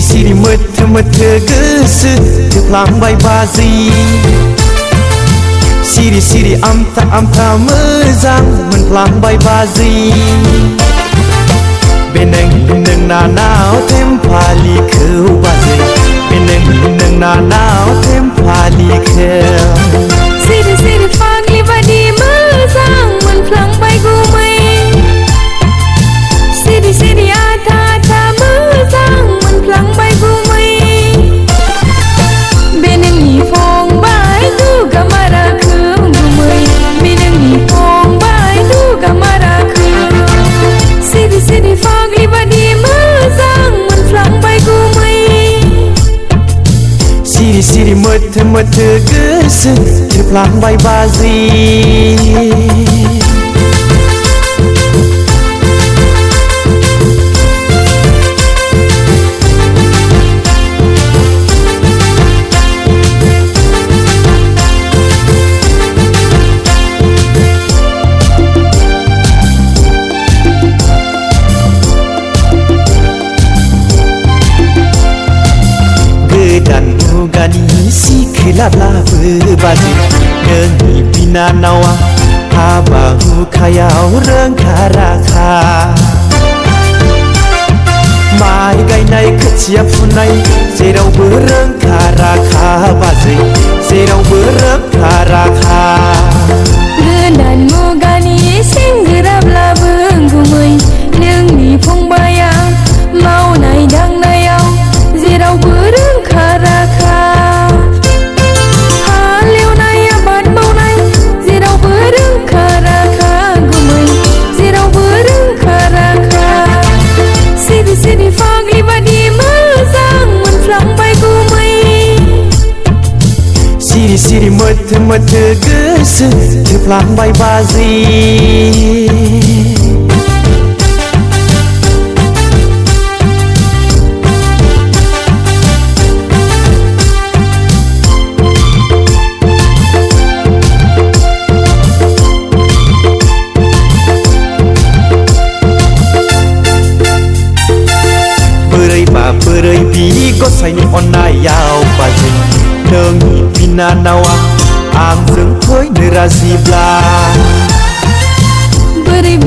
Siri mete gese teplang bai bazi Siri amta mezang menplang bai bazi Beneng nanau tempali keu bazi Beneng nanau tempali keu Siri pagli badi mezang menplang bai gumai Siri ata mezang menplang bai gumai Beneng ni phong bai tu gamara keu gumai Beneng ni phong bai tu gamara keu Siri pagli badi mezang menplang bai gumai Siri mete gese teplang bai bazi Dan ugani si kelabla berbazi Nengi bina nawa Habahu kayau rengkaraka Mai gainai kecil funai Jerawबो rengkaraka bazi Jerawबो rengkaraka Dan mugani singgerabla benggumai Nengi fungbaya Mau nai dang nayau Jerawबो rengkaraka Haleu nai abad maunai Jerawबो rengkaraka gumai Jerawबो rengkaraka Siri pagli badi mezang menplang bai gumai Siri mete gese teplang bai bazi Berai bi gosai ni onayau bazi Nengi bina nawa Angzeng thoi nerazibla Berai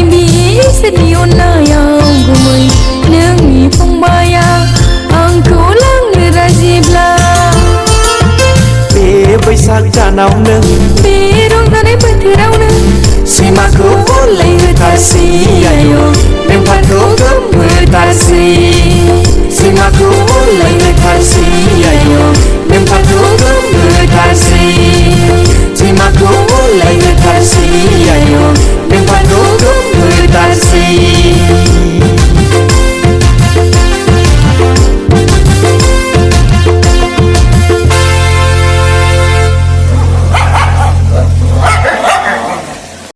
bi sedih onayau gumai Nengi fungbaya Angkau lang nerazibla Be Baisak danau neng Be rongzanai bothorau neng Simaku boleh Tarsi ayo Lempatku gemetarsi Simaku